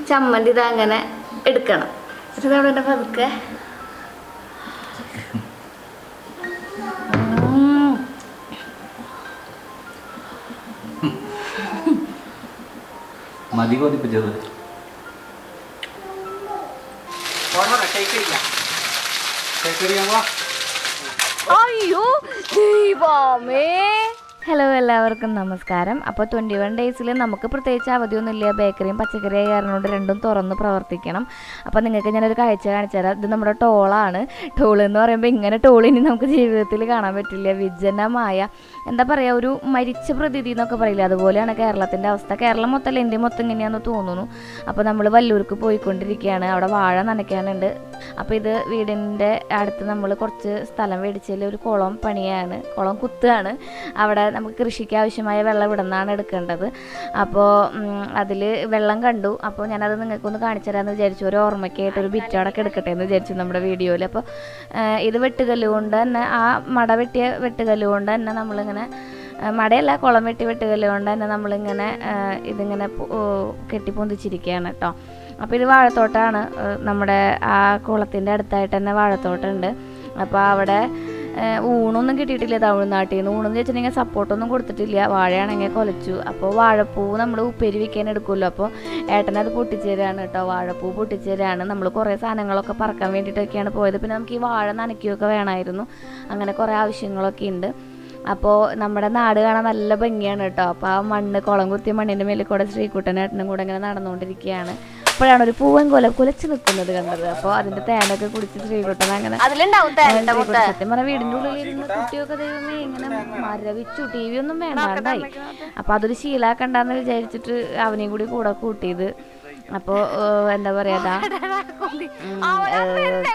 ചമ്മന്തി ഇത് അങ്ങനെ എടുക്കണം. ഇതവിടെ തന്നെ പതുക്കെ മതി കൊതിപ്പിച്ചത്. അയ്യോ ദൈവമേ. ഹലോ, എല്ലാവർക്കും നമസ്കാരം. അപ്പോൾ 21 ഡേയ്സിൽ നമുക്ക് പ്രത്യേകിച്ച് അവധിയൊന്നുമില്ല. ബേക്കറിയും പച്ചക്കറിയും കാരണോട് രണ്ടും തുറന്ന് പ്രവർത്തിക്കണം. അപ്പോൾ നിങ്ങൾക്ക് ഞാനൊരു കാഴ്ച കാണിച്ചു തരാം. ഇത് നമ്മുടെ ടോളാണ്. ടോൾ എന്ന് പറയുമ്പോൾ ഇങ്ങനെ ടോൾ ഇനി നമുക്ക് ജീവിതത്തിൽ കാണാൻ പറ്റില്ല. വിജനമായ എന്താ പറയുക, ഒരു മരിച്ച പ്രതീതി എന്നൊക്കെ പറയില്ല, അതുപോലെയാണ് കേരളത്തിൻ്റെ അവസ്ഥ. കേരളം മൊത്തമല്ല, ഇന്ത്യ മൊത്തം ഇങ്ങനെയാണെന്ന് തോന്നുന്നു. അപ്പോൾ നമ്മൾ വല്ലൂർക്ക് പോയിക്കൊണ്ടിരിക്കുകയാണ്. അവിടെ വാഴ നനയ്ക്കാനുണ്ട്. അപ്പോൾ ഇത് വീടിൻ്റെ അടുത്ത് നമ്മൾ കുറച്ച് സ്ഥലം മേടിച്ചതിൽ ഒരു കുളം പണിയാണ്, കുളം കുത്തുകയാണ്. അവിടെ നമുക്ക് കൃഷിക്ക് ആവശ്യമായ വെള്ളം ഇവിടെ നിന്നാണ് എടുക്കേണ്ടത്. അപ്പോൾ അതിൽ വെള്ളം കണ്ടു. അപ്പോൾ ഞാനത് നിങ്ങൾക്കൊന്ന് കാണിച്ചു തരാമെന്ന് വിചാരിച്ചു. ഒരു ഓർമ്മയ്ക്കായിട്ട് ഒരു ബിറ്റാടൊക്കെ എടുക്കട്ടെ എന്ന് വിചാരിച്ചു നമ്മുടെ വീഡിയോയിൽ. അപ്പോൾ ഇത് വെട്ടുകല്ല് കൊണ്ട് തന്നെ, ആ മട വെട്ടിയ വെട്ടുകല്ല് കൊണ്ട് തന്നെ നമ്മളിങ്ങനെ, മടയല്ല കുളം വെട്ടുകല്ല് കൊണ്ട് തന്നെ നമ്മളിങ്ങനെ ഇതിങ്ങനെ കെട്ടിപ്പൊന്തിച്ചിരിക്കുകയാണ് കേട്ടോ. അപ്പോൾ ഇത് വാഴത്തോട്ടമാണ്. നമ്മുടെ ആ കുളത്തിൻ്റെ അടുത്തായിട്ട് തന്നെ വാഴത്തോട്ടമുണ്ട്. അപ്പോൾ അവിടെ ഊണൊന്നും കിട്ടിയിട്ടില്ല തമിഴ്നാട്ടിൽ നിന്ന്. ഊണെന്ന് വെച്ചിട്ടുണ്ടെങ്കിൽ സപ്പോർട്ടൊന്നും കൊടുത്തിട്ടില്ല. വാഴയാണെങ്കിൽ കൊലച്ചു. അപ്പോൾ വാഴപ്പൂവ് നമ്മൾ ഉപ്പേരി വെക്കാൻ എടുക്കുമല്ലോ. അപ്പോൾ ഏട്ടനത് പൊട്ടിച്ചേരാണ് കേട്ടോ. വാഴപ്പൂ പൊട്ടിച്ചേരാണ്. നമ്മൾ കുറേ സാധനങ്ങളൊക്കെ പറക്കാൻ വേണ്ടിയിട്ടൊക്കെയാണ് പോയത്. പിന്നെ നമുക്ക് ഈ വാഴ നനയ്ക്കുകയൊക്കെ വേണമായിരുന്നു. അങ്ങനെ കുറേ ആവശ്യങ്ങളൊക്കെ ഉണ്ട്. അപ്പോൾ നമ്മുടെ നാട് കാണാൻ നല്ല ഭംഗിയാണ് കേട്ടോ. അപ്പോൾ ആ മണ്ണ്, കുളം കുത്തിയ മണ്ണിൻ്റെ മേലിൽ കൂടെ ശ്രീകുട്ടനേട്ടനും കൂടെ ഇങ്ങനെ നടന്നുകൊണ്ടിരിക്കുകയാണ്. അപ്പോഴാണ് ഒരു പൂവൻ കുലച്ച് നിൽക്കുന്നത് കണ്ടത്. അപ്പോൾ അതിന്റെ തേനൊക്കെ കുടിച്ച് ശ്രീകുട്ടൻ അങ്ങനെ സത്യം പറഞ്ഞ വീടിന്റെ ഉള്ളിൽ ഇരുന്ന് കുട്ടിയൊക്കെ ദൈവമേ ഇങ്ങനെ മരവിച്ചു. ടി വി ഒന്നും വേണ്ടാണ്ടായി. അപ്പൊ അതൊരു ശീലാക്കണ്ടെന്ന് വിചാരിച്ചിട്ട് അവനെയും കൂടി കൂടെ കൂട്ടിയത്. അപ്പോൾ എന്താ പറയാ,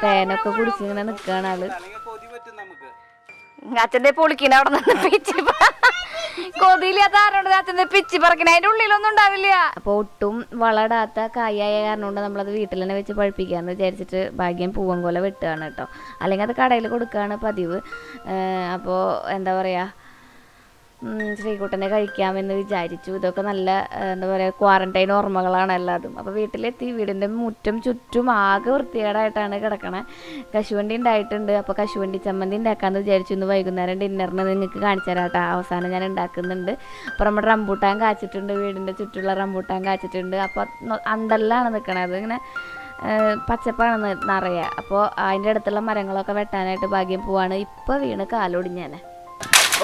തേനൊക്കെ കുടിച്ചിങ്ങനെ നിൽക്കുകയാണ് ആള്. അച്ഛൻ്റെ പൊളിക്കണ അവിടെ നിന്ന് പിച്ചി കൊതിയില്ലാത്ത ആരോണ്ട് അച്ഛൻ്റെ പിച്ചി പറക്കണ, അതിൻ്റെ ഉള്ളിലൊന്നും ഉണ്ടാവില്ല. അപ്പോൾ ഒട്ടും വളടാത്ത കായായ കാരണം കൊണ്ട് നമ്മളത് വീട്ടിൽ തന്നെ വെച്ച് പഴിപ്പിക്കാമെന്ന് വിചാരിച്ചിട്ട് ഭാഗ്യം പൂവൻകൊല വെട്ടുകയാണ് കേട്ടോ. അല്ലെങ്കിൽ അത് കടയിൽ കൊടുക്കുകയാണ് പതിവ്. അപ്പോൾ എന്താ പറയുക, ശ്രീകുട്ടനെ കഴിക്കാമെന്ന് വിചാരിച്ചു. ഇതൊക്കെ നല്ല എന്താ പറയുക, ക്വാറന്റൈൻ ഓർമ്മകളാണ് എല്ലാതും. അപ്പോൾ വീട്ടിലെത്തി. വീടിൻ്റെ മുറ്റം ചുറ്റും ആകെ വൃത്തികേടായിട്ടാണ് കിടക്കണേ. കശുവണ്ടി ഉണ്ടായിട്ടുണ്ട്. അപ്പോൾ കശുവണ്ടി ചമ്മന്തി ഉണ്ടാക്കാമെന്ന് വിചാരിച്ചു. ഇന്ന് വൈകുന്നേരം ഡിന്നറിന് നിങ്ങൾക്ക് കാണിച്ചു തരാം കേട്ടോ. അവസാനം ഞാൻ ഉണ്ടാക്കുന്നുണ്ട്. അപ്പോൾ നമ്മുടെ റംബൂട്ടാൻ കാച്ചിട്ടുണ്ട്. വീടിൻ്റെ ചുറ്റുള്ള റംബൂട്ടാൻ കാച്ചിട്ടുണ്ട്. അപ്പോൾ അണ്ടല്ലാണ് നിൽക്കണത്. ഇങ്ങനെ പച്ചപ്പാണ് നിറയെ. അപ്പോൾ അതിൻ്റെ അടുത്തുള്ള മരങ്ങളൊക്കെ വെട്ടാനായിട്ട് ഭാഗ്യം പോവാണ്. ഇപ്പോൾ വീണ് കാലൊടിഞ്ഞാനെ.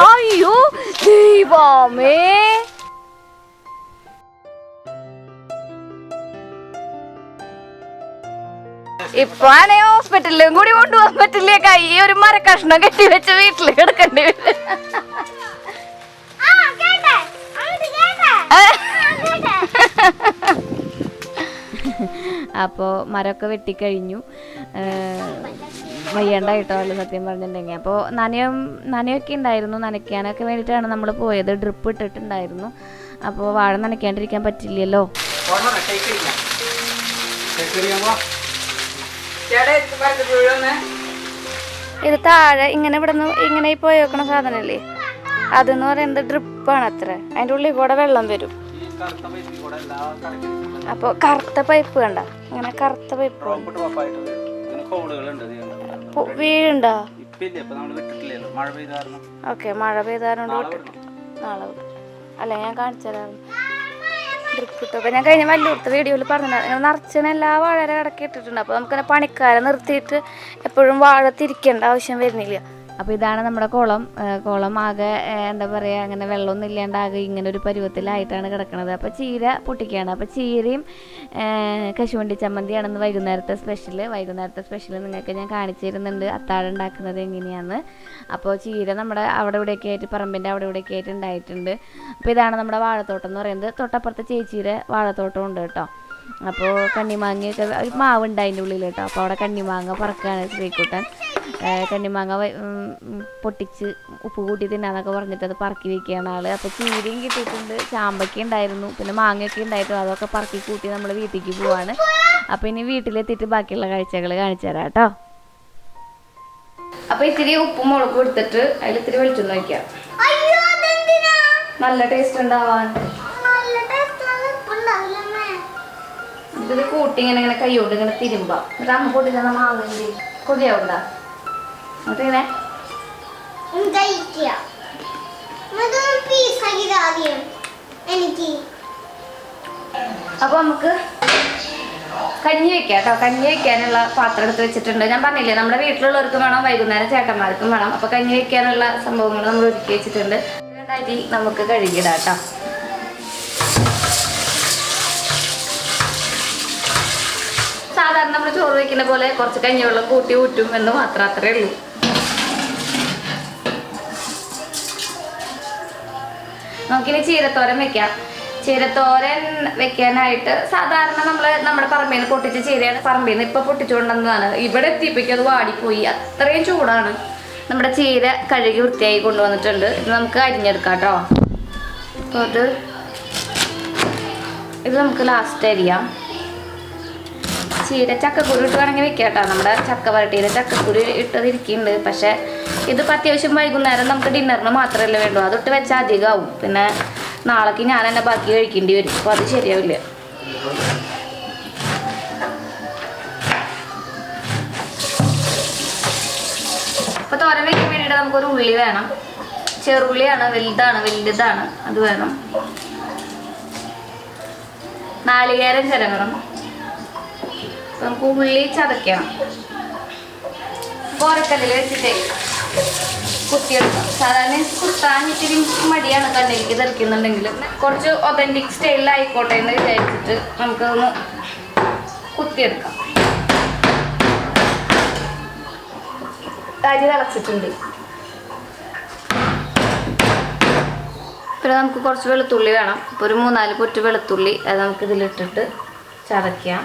അയ്യോ ദൈവമേ. ഇപ്പൊ ആണേ ഹോസ്പിറ്റലിലും കൂടി കൊണ്ടുപോകാൻ പറ്റില്ല. കൈ ഒരു മരക്കഷ്ണം കെട്ടി വെച്ച് വീട്ടിൽ കിടക്കേണ്ടി വരും. അപ്പോൾ മരമൊക്കെ വെട്ടിക്കഴിഞ്ഞു. വയ്യണ്ടായിട്ടോ അല്ല സത്യം പറഞ്ഞിട്ടുണ്ടെങ്കിൽ. അപ്പോൾ നനയൊക്കെ ഉണ്ടായിരുന്നു. നനയ്ക്കാനൊക്കെ വേണ്ടിയിട്ടാണ് നമ്മൾ പോയത്. ഡ്രിപ്പ് ഇട്ടിട്ടുണ്ടായിരുന്നു. അപ്പോൾ വാഴ നനയ്ക്കാണ്ടിരിക്കാൻ പറ്റില്ലല്ലോ. ഇത് താഴെ ഇങ്ങനെ ഇവിടെ നിന്ന് ഇങ്ങനെ പോയി വെക്കണ സാധനമല്ലേ, അതെന്ന് പറയുന്നത് ഡ്രിപ്പാണ് അത്ര. അതിൻ്റെ ഉള്ളിൽ കൂടെ വെള്ളം വരും. അപ്പോൾ കറുത്ത പൈപ്പ് കണ്ട, ഇങ്ങനെ കറുത്ത പൈപ്പ് വീഴുണ്ടോ? ഓക്കെ, മഴ പെയ്താറുണ്ട് വിട്ടിട്ട് നാളെ വിട്ടു. അല്ല ഞാൻ കാണിച്ചു തരാറുണ്ട് ഡ്രിപ്പ് ഇട്ടൊക്കെ. ഞാൻ കഴിഞ്ഞ വല്ലൂർത്തെ വീഡിയോയിൽ പറഞ്ഞിട്ടുണ്ടായിരുന്നു. നിറച്ചിന് എല്ലാ വാഴ ഇടയ്ക്ക് ഇട്ടിട്ടുണ്ട്. അപ്പോൾ നമുക്കിങ്ങനെ പണിക്കാരെ നിർത്തിയിട്ട് എപ്പോഴും വാഴ തിരിക്കേണ്ട ആവശ്യം വരുന്നില്ല. അപ്പോൾ ഇതാണ് നമ്മുടെ കുളം ആകെ എന്താ പറയുക, അങ്ങനെ വെള്ളമൊന്നും ഇല്ലാണ്ടാകെ ഇങ്ങനെ ഒരു പരുവത്തിലായിട്ടാണ് കിടക്കുന്നത്. അപ്പോൾ ചീര പൊട്ടിക്കുകയാണ്. അപ്പോൾ ചീരയും കശുവണ്ടി ചമ്മന്തിയാണെന്ന് വൈകുന്നേരത്തെ സ്പെഷ്യൽ നിങ്ങൾക്ക് ഞാൻ കാണിച്ചു തരുന്നുണ്ട് അത്താഴം ഉണ്ടാക്കുന്നത് എങ്ങനെയാണെന്ന്. അപ്പോൾ ചീര നമ്മുടെ അവിടെ ഇവിടെയൊക്കെ ആയിട്ട്, പറമ്പിൻ്റെ അവിടെ ഇവിടെയൊക്കെ ആയിട്ട് ഉണ്ടായിട്ടുണ്ട്. അപ്പോൾ ഇതാണ് നമ്മുടെ വാഴത്തോട്ടം എന്ന് പറയുന്നത്. തൊട്ടപ്പുറത്ത് ചേച്ചിയുടെ വാഴത്തോട്ടം ഉണ്ട് കേട്ടോ. അപ്പോൾ കണ്ണിമാങ്ങയൊക്കെ ഒരു മാവുണ്ട് അതിൻ്റെ ഉള്ളിൽ കേട്ടോ. അപ്പോൾ അവിടെ കണ്ണിമാങ്ങ പറക്കുകയാണ് ശ്രീകുട്ടൻ. കണ്ണിമാങ്ങ പൊട്ടിച്ച് ഉപ്പ് കൂട്ടി തിന്നാന്നൊക്കെ പറഞ്ഞിട്ട് അത് പറക്കി വയ്ക്കുകയാണ് ആൾ. അപ്പോൾ ചീരയും കിട്ടിയിട്ടുണ്ട്, ചാമ്പയ്ക്ക ഉണ്ടായിരുന്നു, പിന്നെ മാങ്ങയൊക്കെ ഉണ്ടായിരുന്നു. അതൊക്കെ പറക്കി കൂട്ടി നമ്മൾ വീട്ടിലേക്ക് പോവാണ്. അപ്പോൾ ഇനി വീട്ടിലെത്തിയിട്ട് ബാക്കിയുള്ള കാഴ്ചകൾ കാണിച്ചു തരാം കേട്ടോ. അപ്പോൾ ഇത്തിരി ഉപ്പും മുളകും എടുത്തിട്ട് അതിൽ ഇത്തിരി വെളിച്ചെണ്ണ വയ്ക്കാം. നല്ല ടേസ്റ്റ് ഉണ്ടാവാൻ. ഇത് കൂട്ടി ഇങ്ങനെ കൈയോട് ഇങ്ങനെ തിരുമ്പ എന്നിട്ട് അമ്മ പൊട്ടിക്കുന്ന മാങ്ങ കൊതിയാവുണ്ടാ എന്നിട്ടിങ്ങനെ അപ്പൊ നമുക്ക് കഞ്ഞി വെക്കാം കേട്ടോ. കഞ്ഞി വെക്കാനുള്ള പാത്രം എടുത്ത് വെച്ചിട്ടുണ്ട്. ഞാൻ പറഞ്ഞില്ലേ നമ്മുടെ വീട്ടിലുള്ളവർക്കും വേണം, വൈകുന്നേരം ചേട്ടന്മാർക്കും വേണം. അപ്പൊ കഞ്ഞി വെക്കാനുള്ള സംഭവങ്ങൾ നമ്മൾ ഒരുക്കി വെച്ചിട്ടുണ്ട്. അരി നമുക്ക് കഴുകിയിടാം കേട്ടോ. സാധാരണ നമ്മൾ ചോറ് വെക്കുന്ന പോലെ കുറച്ച് കഞ്ഞിവെള്ളം കൂട്ടി ഊറ്റും എന്ന് മാത്രം, അത്രേ ഉള്ളൂ. നമുക്കിനി ചീരത്തോരൻ വെക്കാം. ചീരത്തോരൻ വെക്കാനായിട്ട് സാധാരണ നമ്മുടെ പറമ്പിൽ നിന്ന് പൊട്ടിച്ച ചീരയാണ്. പറമ്പിൽ നിന്ന് ഇപ്പൊ പൊട്ടിച്ചുകൊണ്ടുവന്നതാണ്. ഇവിടെ എത്തിയപ്പോഴേക്കും അത് വാടിപ്പോയി, അത്രയും ചൂടാണ്. നമ്മുടെ ചീര കഴുകി വൃത്തിയായി കൊണ്ടുവന്നിട്ടുണ്ട്. ഇത് നമുക്ക് അരിഞ്ഞെടുക്കാം കേട്ടോ. അപ്പോൾ ഇത് നമുക്ക് ലാസ്റ്റ് അരിയാം. ചീര ചക്കക്കുരു ഇട്ട് വേണമെങ്കിൽ വെക്കാം കേട്ടോ. നമ്മുടെ ചക്ക വരട്ടിയിൽ ചക്കക്കുരു ഇട്ടതിരിക്കുന്നുണ്ട്. പക്ഷേ ഇതിപ്പോൾ അത്യാവശ്യം വൈകുന്നേരം നമുക്ക് ഡിന്നറിന് മാത്രമല്ലേ വേണ്ടൂ. അതിട്ട് വെച്ചാൽ അധികമാവും. പിന്നെ നാളേക്ക് ഞാൻ തന്നെ ബാക്കി കഴിക്കേണ്ടി വരും. അപ്പോൾ അത് ശരിയാവില്ല. അപ്പോൾ തോരൻ വയ്ക്കാൻ വേണ്ടിയിട്ട് നമുക്കൊരു ഉള്ളി വേണം. ചെറുള്ളിയാണ്, വലുതാണ്, അത് വേണം. നാളികേരം ചിരകണം. നമുക്ക് ഉള്ളി ചതയ്ക്കണം. കോരക്കല്ലിൽ വെച്ചിട്ടേ കുത്തിയെടുക്കാം. സാധാരണ കുത്താൻ ഇത്തിരി മടിയാണ് കല്ലിലേക്ക് തെറിക്കുന്നുണ്ടെങ്കിലും കുറച്ച് ഒതൻറ്റിക് സ്റ്റൈലിലായിക്കോട്ടെ എന്ന് വിചാരിച്ചിട്ട് നമുക്കൊന്ന് കുത്തിയെടുക്കാം. അരി തിളച്ചിട്ടുണ്ട്. പിന്നെ നമുക്ക് കുറച്ച് വെളുത്തുള്ളി വേണം. ഇപ്പോൾ ഒരു 3-4 പൊറ്റ് വെളുത്തുള്ളി അത് നമുക്ക് ഇതിലിട്ടിട്ട് ചതയ്ക്കാം.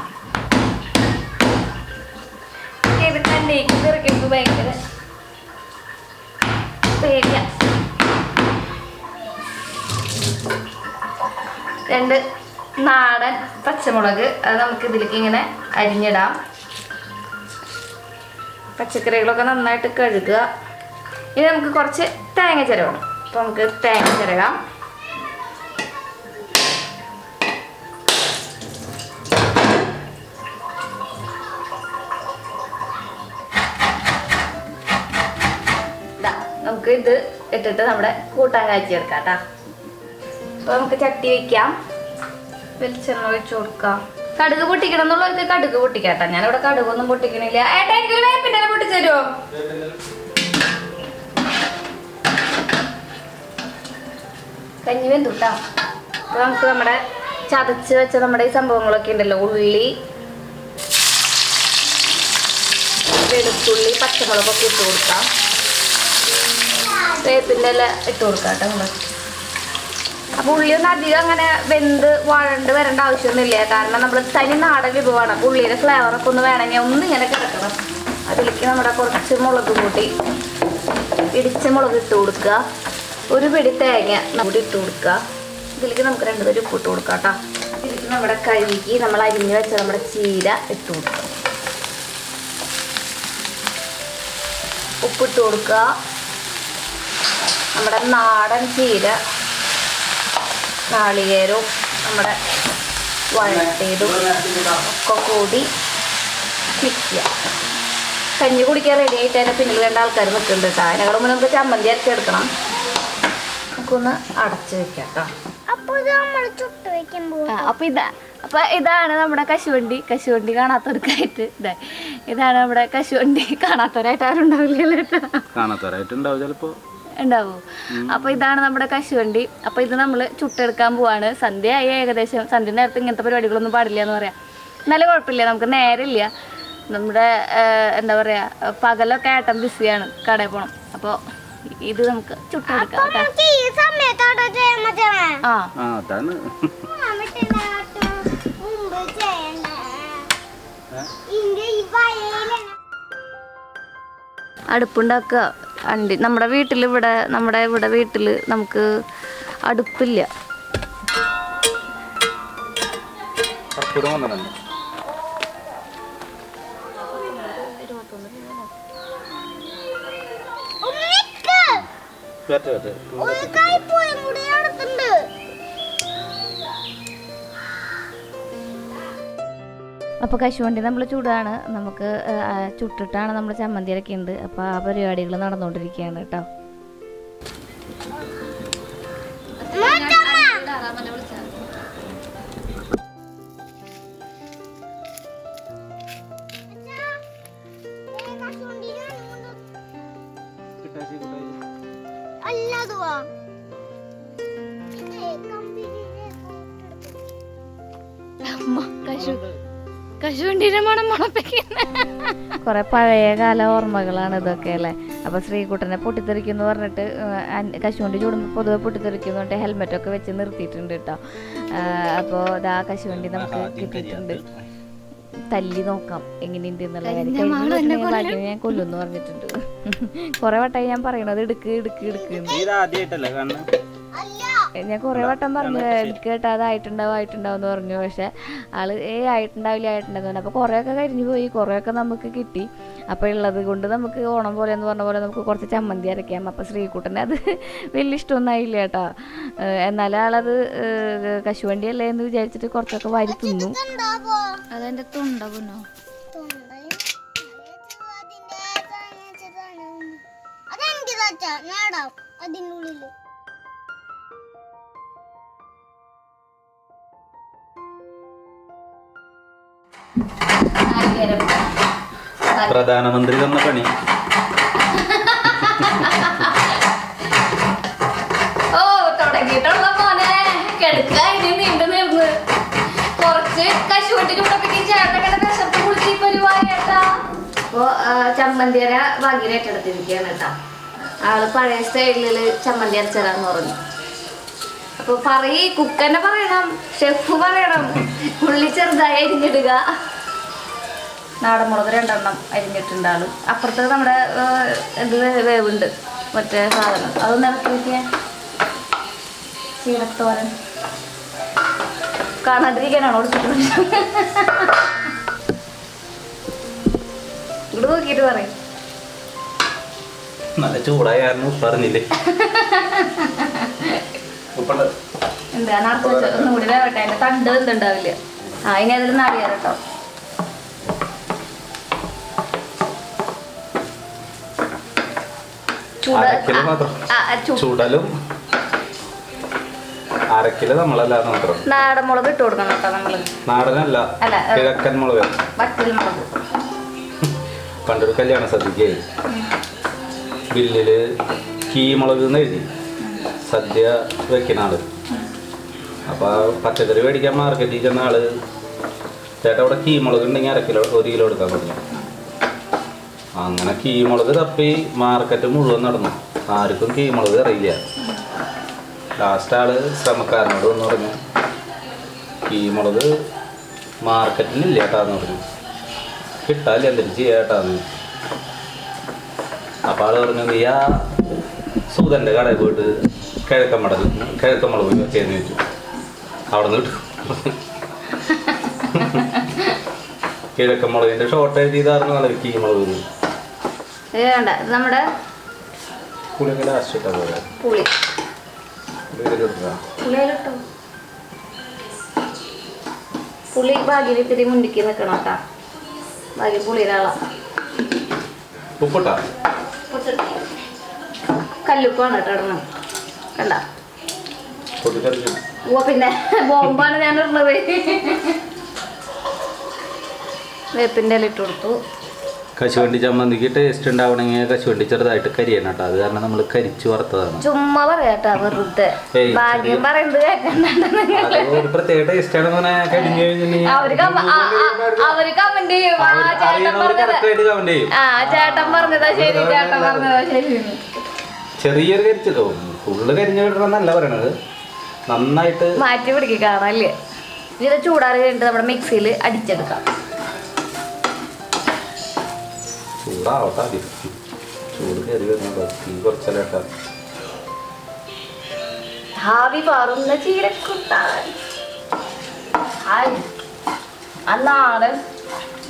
ഇത് കല്ലിലേക്ക് തെറിക്കുമ്പോൾ ഭയങ്കര പേടിയ. 2 നാടൻ പച്ചമുളക് അത് നമുക്ക് ഇതിലേക്ക് ഇങ്ങനെ അരിഞ്ഞിടാം. പച്ചക്കറികളൊക്കെ നന്നായിട്ട് കഴുകുക. ഇനി നമുക്ക് കുറച്ച് തേങ്ങ ചിരവണം. അപ്പോൾ നമുക്ക് തേങ്ങ ചിരകാം. നമുക്ക് ഇത് ഇട്ടിട്ട് നമ്മുടെ കൂട്ടാൻ കാച്ചിയെടുക്കാം കേട്ടോ. അപ്പോൾ നമുക്ക് ചട്ടി വയ്ക്കാം. വെളിച്ചെണ്ണ ഒഴിച്ചു കൊടുക്കാം. കടുക് പൊട്ടിക്കണം എന്നുള്ളവർക്ക് കടുക് പൊട്ടിക്കാട്ടോ. ഞാനിവിടെ കടുകൊന്നും പൊട്ടിക്കണില്ല. ഏട്ടാ എനിക്കൊരു വേപ്പിൻ്റെ പൊട്ടിച്ചു തരുമോ? കഞ്ഞി വെന്തുട്ടാ. അപ്പോൾ നമുക്ക് നമ്മുടെ ചതച്ച് വെച്ച നമ്മുടെ ഈ സംഭവങ്ങളൊക്കെ ഉണ്ടല്ലോ, ഉള്ളി, വെളുത്തുള്ളി, പച്ചമുളകൊക്കെ ഇട്ട് കൊടുക്കാം. വേപ്പിൻ്റെ ഇല ഇട്ട് കൊടുക്കാം കേട്ടോ നമ്മൾ. അപ്പോൾ ഉള്ളിയൊന്നും അധികം അങ്ങനെ വെന്ത് വരേണ്ട ആവശ്യമൊന്നുമില്ല. കാരണം നമ്മൾ തനി നാടൻ വിഭവമാണ്. ഉള്ളിയുടെ ഫ്ലേവറൊക്കെ ഒന്ന് വേണമെങ്കിൽ ഒന്നിങ്ങനെ കിടക്കണം. അതിലേക്ക് നമ്മുടെ കുറച്ച് മുളക് കൂട്ടി ഇടിച്ച മുളക് ഇട്ട് കൊടുക്കുക. ഒരു പിടി തേങ്ങ കൂടി ഇട്ട് കൊടുക്കുക. ഇതിലേക്ക് നമുക്ക് 2 തരി ഉപ്പ് ഇട്ട് കൊടുക്കാം കേട്ടോ. ഇതിലേക്ക് നമ്മുടെ കഴുകി നമ്മൾ അരിഞ്ഞ് വെച്ച നമ്മുടെ ചീര ഇട്ട് കൊടുക്കുക. ഉപ്പിട്ട് കൊടുക്കുക. നമ്മുടെ നാടൻ ചീര, നാളികേരവും നമ്മുടെ വഴട്ടിയതും ഒക്കെ കൂടി മിക്സ് ചെയ്യാം. കഞ്ഞി കുടിക്കാൻ റെഡി ആയിട്ട് അതിനെ പിന്നിൽ 2 ആൾക്കാർ നിൽക്കുന്നുണ്ട് കേട്ടോ. അതിനോട് മുന്നേ നമുക്ക് ചമ്മന്തി അരച്ചെടുക്കണം. നമുക്കൊന്ന് അടച്ച് വെക്കാം കേട്ടോ. അപ്പോൾ ഇതാണ് നമ്മുടെ കശുവണ്ടി കാണാത്തവർക്കായിട്ട്. ഇതാണ് നമ്മുടെ കശുവണ്ടി. കാണാത്തവരായിട്ട് ആരും ഉണ്ടാവില്ലല്ലോ കേട്ടോ. ഉണ്ടാവോ? അപ്പോൾ ഇതാണ് നമ്മുടെ കശുവണ്ടി. അപ്പോൾ ഇത് നമ്മൾ ചുട്ടെടുക്കാൻ പോവാണ്. സന്ധ്യയായി ഏകദേശം. സന്ധ്യ നേരത്തെ ഇങ്ങനത്തെ പരിപാടികളൊന്നും പാടില്ല എന്ന് പറയാം. എന്നാലും കുഴപ്പമില്ല, നമുക്ക് നേരമില്ല. നമ്മുടെ എന്താ പറയുക, പകലൊക്കെ ഏട്ടൻ ബിസിയാണ്, കടയിൽ പോകണം. അപ്പോൾ ഇത് നമുക്ക് ചുട്ടെടുക്കാം. അടുപ്പുണ്ടാക്കുക. നമ്മുടെ വീട്ടിൽ ഇവിടെ വീട്ടിൽ നമുക്ക് അടുപ്പില്ല. അപ്പോൾ കശുവണ്ടി നമ്മൾ ചൂടാണ്, നമുക്ക് ചുട്ടിട്ടാണ് നമ്മൾ ചമ്മന്തി അരക്കുന്നത്. അപ്പോൾ ആ പരിപാടികൾ നടന്നുകൊണ്ടിരിക്കുകയാണ് കേട്ടോ. കശുവണ്ടിയുടെ മണം മണപ്പിക്കുന്ന കുറെ പഴയ കാല ഓർമ്മകളാണ് ഇതൊക്കെ അല്ലേ. അപ്പൊ ശ്രീകുട്ടനെ പൊട്ടിത്തെറിക്കുന്നു പറഞ്ഞിട്ട് കശുവണ്ടി ചൂടുമ്പോൾ പൊതുവെ പൊട്ടിത്തെറിക്കുന്നു പറഞ്ഞിട്ട് ഹെൽമെറ്റൊക്കെ വെച്ച് നിർത്തിയിട്ടുണ്ട് കേട്ടോ. അപ്പോൾ ഇതാ കശുവണ്ടി നമുക്ക് കിട്ടിയിട്ടുണ്ട്. തല്ലി നോക്കാം എങ്ങനെയുണ്ട് എന്നുള്ള കാര്യം. ഭാഗ്യം ഞാൻ കൊല്ലുന്നു പറഞ്ഞിട്ടുണ്ട്. കുറെ വട്ടമായി ഞാൻ പറയണത് എടുക്ക് എടുക്ക് എടുക്കുന്നു. ഞാൻ കുറെ വട്ടം പറഞ്ഞു എടുക്ക് കേട്ടോ, അതായിട്ടുണ്ടാവും എന്ന് പറഞ്ഞു. പക്ഷെ ആള് ആയിട്ടുണ്ടാവില്ല. അപ്പോൾ കുറേയൊക്കെ കരിഞ്ഞു പോയി, കുറേയൊക്കെ നമുക്ക് കിട്ടി. അപ്പോൾ ഉള്ളത് കൊണ്ട് നമുക്ക് ഓണം പോലെ എന്ന് പറഞ്ഞ പോലെ നമുക്ക് കുറച്ച് ചമ്മന്തി അരയ്ക്കാം. അപ്പോൾ ശ്രീകുട്ടനെ അത് വലിയ ഇഷ്ടമൊന്നായില്ല കേട്ടോ. എന്നാലും ആളത് കശുവണ്ടി അല്ലേ എന്ന് വിചാരിച്ചിട്ട് കുറച്ചൊക്കെ വാരി തിന്നു. അതെന്റെ തുണ്ടകുന്നോ അതിനുള്ളിൽ പ്രധാനമന്ത്രി തന്ന പണി. ഓ തുടങ്ങിയിട്ടുള്ള മോനെ കിടക്ക നീണ്ടു നിന്ന് കുറച്ച് കശുവണ്ടി ചൂടപ്പിക്കും ചേട്ടങ്ങനെ വിശപ്പ് കുളിച്ച് പരിപാടിയാട്ടാ. അപ്പൊ ചമ്മന്തിയര ഭാഗ്യം ഏറ്റെടുത്തിരിക്കുകയാണ് കേട്ടാ. ആള് പഴയ സ്റ്റൈലില് ചമ്മന്തി അരച്ചരാന്ന് പറഞ്ഞു. അപ്പൊ കുക്കന്നെ പറയണം, ഷെഫ് പറയണം. ഉള്ളി ചെറുതായി അരിഞ്ഞിടുക. നാടൻ മുളക് 2 അരിഞ്ഞിട്ടുണ്ട് ആള്. അപ്പുറത്ത് നമ്മുടെ ഇത് വേവുണ്ട് മറ്റേ സാധനം, അതൊന്ന് ഇറക്കി വയ്ക്കാൻ. ചീരത്തോരൻ കാണാണ്ടിരിക്കാനാണോ ഇവിടെ നോക്കിയിട്ട് പറയും. നല്ല ചൂടായിരുന്നു പറഞ്ഞില്ലേ. എന്താ നടത്തി വെച്ച ഒന്നും കൂടി വേവട്ടെ. അതിന്റെ തണ്ട് എന്തുണ്ടാവില്ല. ഇനി അതിൽ നാളികേരം കേട്ടോ. ചൂടലും അരക്കില് നമ്മളല്ലാതെ മാത്രം നാടൻ മുളക് ഇട്ട് കൊടുക്കണം കേട്ടോ. നമ്മള് നാടനല്ല, കിഴക്കൻ മുളക്, വറ്റൽ മുളക്. പണ്ടൊരു കല്യാണ സദ്യക്ക് ബില്ലില് കീമുളക് എന്ന് എഴുതി സദ്യ വെക്കുന്ന ആള്. അപ്പൊ പച്ചക്കറി മേടിക്കാൻ മാർക്കറ്റിൽ ചെന്ന ആള് ചേട്ടാ അവിടെ കീമുളക് ഉണ്ടെങ്കിൽ 1 കിലോ എടുക്കാൻ പറഞ്ഞു. അങ്ങനെ കീമുളക് തപ്പി മാർക്കറ്റ് മുഴുവൻ നടന്നു. ആർക്കും കീമുളക് അറിയില്ല. ലാസ്റ്റ് ആള് ശ്രമക്കാരനോട് എന്ന് പറഞ്ഞു കീമുളക് മാർക്കറ്റിലില്ല ഏട്ടാന്ന് പറഞ്ഞു. കിട്ടാല്ല എന്തെങ്കിലും ചെയ്യാട്ടാന്ന്. അപ്പോൾ ആള് പറഞ്ഞു നീ ആ സൂതൻ്റെ കടയിൽ പോയിട്ട് കിഴക്കമുളക് വെച്ചേന്ന് ചോദിച്ചു. അവിടെ നിന്ന് കിട്ടും. കിഴക്കമുളകിൻ്റെ ഷോർട്ട് എഴുതിയതായിരുന്നു നല്ല കീമുളക്. നമ്മുടെ പുളിയൊക്കെ ലാസ്റ്റ് ഇട്ടാ പോലെ പുളി ഭാഗ്യം ഇത്തിരി മുണ്ടിക്ക് നിൽക്കണം കേട്ടാ. ഭാഗ്യം പുളിയിലാളാ. ഉപ്പിട്ടാ കല്ലുപ്പാണ് കേട്ടോ ഇടണം. കണ്ട പിന്നെ ബോംബാണ് ഞാൻ ഇടുന്നത്. വേപ്പിൻ്റെ ഇല ഇട്ട് കൊടുത്തു. കശുവണ്ടി ചമ്മന്തിക്ക് ടേസ്റ്റ് ഉണ്ടാവണമെങ്കിൽ കശുവണ്ടി ചെറുതായിട്ട് കരിയണം കേട്ടോ. അത് കാരണം നമ്മൾ കരിച്ചു വറുത്തതാണ്. ചുമ്മാ പറയാട്ടാ വെറുതെ. ഭാഗ്യം പറയുന്നത് ഒരു പ്രത്യേക ടേസ്റ്റ് ആണ്. അവര് കമന്റ് ചെയ്യും. ചേട്ടൻ പറഞ്ഞതാ ശരി, ചേട്ടൻ പറഞ്ഞതാ ശരി. ചെറിയൊരു കരിച്ചതോ ഫുള്ള് കരിഞ്ഞു വിടണമെന്നല്ല പറയണത്. നന്നായിട്ട് മാറ്റി പിടിക്കുക കാണാല്ലേ. ഇത് ചൂടാറി കഴിഞ്ഞിട്ട് നമ്മുടെ മിക്സിയിൽ അടിച്ചെടുക്കാം. ചൂടാവട്ടെ, ചൂട് കയറി വരുന്നത് തീ കുറച്ചല്ലേട്ടാ. ഭാവി പാറുന്ന ചീരക്കുട്ടാൻ. ആ നാടൻ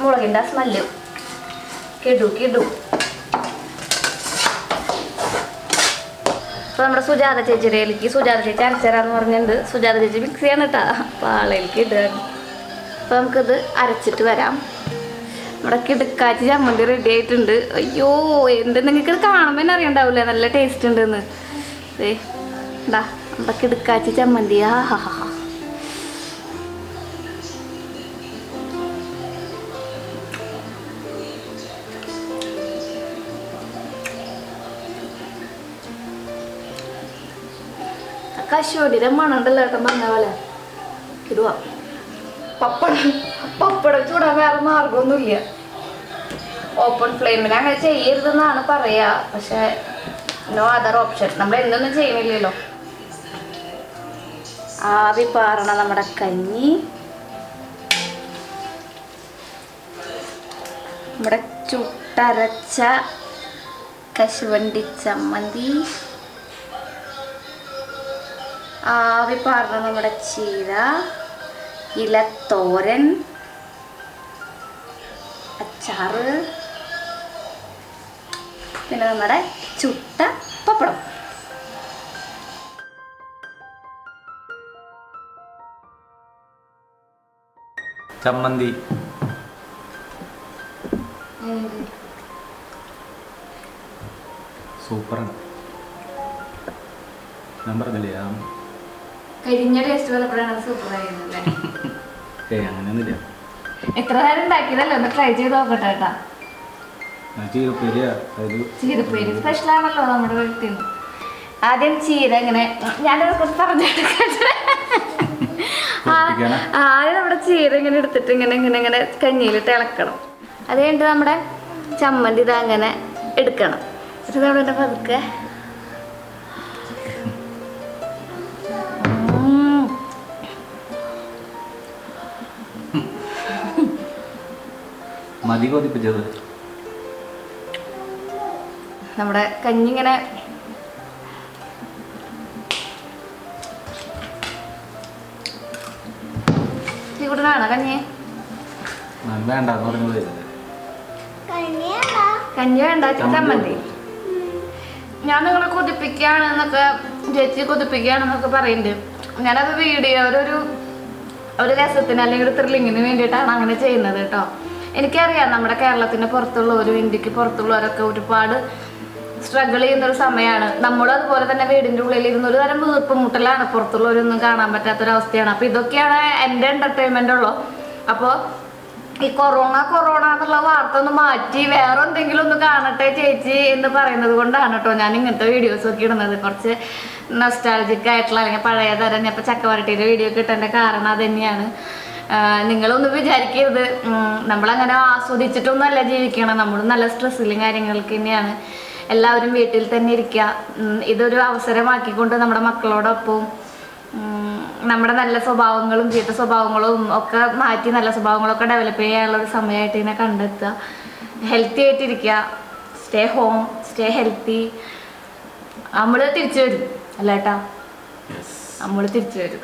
മുളകിൻ്റെ സ്മെല്ല് കിടു. അപ്പോൾ നമ്മുടെ സുജാത ചേച്ചിയിലേക്ക് സുജാത ചേച്ചി അരച്ചരാന്ന് പറഞ്ഞിട്ടുണ്ട്. സുജാത ചേച്ചി മിക്സ് ചെയ്യണം കേട്ടോ. അപ്പോൾ ആളേക്ക് ഇടുക. അപ്പോൾ നമുക്കിത് അരച്ചിട്ട് വരാം. നമ്മുടെ കിടക്കാച്ചി ചമ്മന്തി റെഡി ആയിട്ടുണ്ട്. അയ്യോ എന്ത് നിങ്ങൾക്ക് കാണുമ്പോൾ തന്നെ അറിയണ്ടാവില്ലേ നല്ല ടേസ്റ്റ് ഉണ്ടെന്ന്. എന്താ നമ്മുടെ കിടക്കാച്ചി ചമ്മന്തി. ആ ഹാ ഹാ ഹാ. കശുവണ്ടിയുടെ മണമുണ്ടല്ലോ ഏട്ടൻ പറഞ്ഞ പോലെ. ഇടുക പപ്പടം ചൂടാൻ വേറെ മാർഗമൊന്നുമില്ല. ഓപ്പൺ ഫ്ലെയിമിൽ അങ്ങനെ ചെയ്യരുതെന്നാണ് പറയാ, പക്ഷെ നോ അതർ ഓപ്ഷൻ. നമ്മൾ എന്തൊന്നും ചെയ്യുന്നില്ലല്ലോ. ആവി പാറണ നമ്മുടെ കഞ്ഞി, നമ്മുടെ ചുട്ടരച്ച കശുവണ്ടി ചമ്മന്തി, ആവി പാർന്ന നമ്മുടെ ചീര, ഇലത്തോരൻ, അച്ചാറ്, പിന്നെ നമ്മുടെ ചുട്ട പപ്പടം. ചമ്മന്തി സൂപ്പറാണ്. ഞാൻ പറഞ്ഞില്ലേ കരിഞ്ഞ ടേസ്റ്റ് വല്ലപ്പോഴാണ് സൂപ്പറായിരുന്നല്ലേ. അങ്ങനെയൊന്നുമില്ല. എത്ര നേരം ഉണ്ടാക്കിയതല്ലോ, ഒന്ന് ട്രൈ ചെയ്ത് നോക്കട്ടെ കേട്ടാ. ചീരപ്പേരി സ്പെഷ്യലാണല്ലോ നമ്മുടെ വീട്ടിൽ നിന്ന്. ആദ്യം ചീര ഇങ്ങനെ ഞാനൊക്കെ പറഞ്ഞെടുക്കട്ടെ. ആദ്യം നമ്മുടെ ചീര ഇങ്ങനെ എടുത്തിട്ട് ഇങ്ങനെ ഇങ്ങനെ ഇങ്ങനെ കഞ്ഞിയിലിട്ട് ഇളക്കണം. അത് കഴിഞ്ഞിട്ട് നമ്മുടെ ചമ്മന്തി ഇത് അങ്ങനെ എടുക്കണം. ഇത് അവിടെ പതുക്കെ മതി കൊതിപ്പിച്ചത്. നമ്മുടെ കഞ്ഞി ഇങ്ങനെ ചൂടാണോ കഞ്ഞി? വേണ്ടെന്ന് പറഞ്ഞത് കഞ്ഞി വേണ്ട, ചമ്മന്തി. ഞാൻ നിങ്ങളെ കൊതിപ്പിക്കുകയാണെന്നൊക്കെ ചേച്ചി കൊതിപ്പിക്കുകയാണെന്നൊക്കെ പറയുന്നുണ്ട്. ഞാനത് വീഡിയോ ഒരു രസത്തിന് അല്ലെങ്കിൽ ഒരു ത്രില്ലിങ്ങിന് വേണ്ടിയിട്ടാണ് അങ്ങനെ ചെയ്യുന്നത് കേട്ടോ. എനിക്കറിയാം നമ്മുടെ കേരളത്തിന് പുറത്തുള്ളവരും ഇന്ത്യക്ക് പുറത്തുള്ളവരൊക്കെ ഒരുപാട് സ്ട്രഗിൾ ചെയ്യുന്നൊരു സമയമാണ്. നമ്മളും അതുപോലെ തന്നെ വീടിൻ്റെ ഉള്ളിൽ ഇരുന്ന് ഒരു തരം വീർപ്പ് മുട്ടലാണ്, പുറത്തുള്ളവരൊന്നും കാണാൻ പറ്റാത്തൊരവസ്ഥയാണ്. അപ്പോൾ ഇതൊക്കെയാണ് എൻ്റെ എൻ്റർടൈൻമെൻ്റ് ഉള്ളൂ. അപ്പോൾ ഈ കൊറോണ എന്നുള്ള വാർത്ത ഒന്ന് മാറ്റി വേറെ എന്തെങ്കിലും ഒന്ന് കാണട്ടെ ചേച്ചി എന്ന് പറയുന്നത് കൊണ്ടാണ് കേട്ടോ ഞാൻ ഇങ്ങനത്തെ വീഡിയോസ് ഒക്കെ ഇടുന്നത്. കുറച്ച് നൊസ്റ്റാൾജിക് ആയിട്ടുള്ള അല്ലെങ്കിൽ പഴയ തരം ഇപ്പോൾ ചക്കവരട്ടിയുടെ വീഡിയോ കിട്ടേണ്ട കാരണം അത് തന്നെയാണ്. നിങ്ങളൊന്നും വിചാരിക്കരുത് നമ്മളങ്ങനെ ആസ്വദിച്ചിട്ടൊന്നുമല്ല ജീവിക്കണം. നമ്മൾ നല്ല സ്ട്രെസ്സിലും കാര്യങ്ങൾക്ക് തന്നെയാണ്. എല്ലാവരും വീട്ടിൽ തന്നെ ഇരിക്കുക. ഇതൊരു അവസരമാക്കിക്കൊണ്ട് നമ്മുടെ മക്കളോടൊപ്പം നമ്മുടെ നല്ല സ്വഭാവങ്ങളും ചീത്ത സ്വഭാവങ്ങളും ഒക്കെ മാറ്റി നല്ല സ്വഭാവങ്ങളൊക്കെ ഡെവലപ്പ് ചെയ്യാനുള്ളൊരു സമയമായിട്ട് ഇതിനെ കണ്ടെത്തുക. ഹെൽത്തി ആയിട്ടിരിക്കുക. Stay home, stay healthy. നമ്മൾ തിരിച്ചു വരും അല്ല ഏട്ടാ, നമ്മൾ തിരിച്ചു വരും.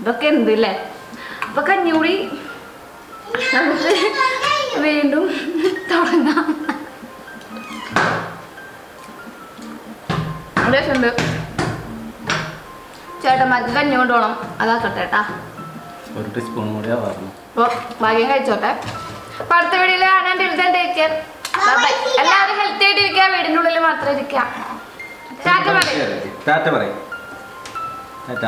ഇതൊക്കെ എന്തില്ലേ. അപ്പോൾ കഞ്ഞൂടി നമുക്ക് വീണ്ടും തുടങ്ങാം. ഉണ്ട് ചേട്ടന്മാർക്ക് കഞ്ഞി കൊണ്ടുപോകണം, അതാക്കട്ടെ ഏട്ടാ. ഒരു ടീസ്പൂൺ കൂടി അപ്പോൾ ഭാഗ്യം കഴിച്ചോട്ടെ. അപ്പോൾ അടുത്ത വീഡിയോയിൽ കാണാൻ എല്ലാവരും ഹെൽത്തി ആയിട്ട് ഇരിക്കുക, വീടിൻ്റെ ഉള്ളിൽ മാത്രം ഇരിക്കുക. ടാറ്റ പറയും. ടാറ്റ പറയും. ടാറ്റ.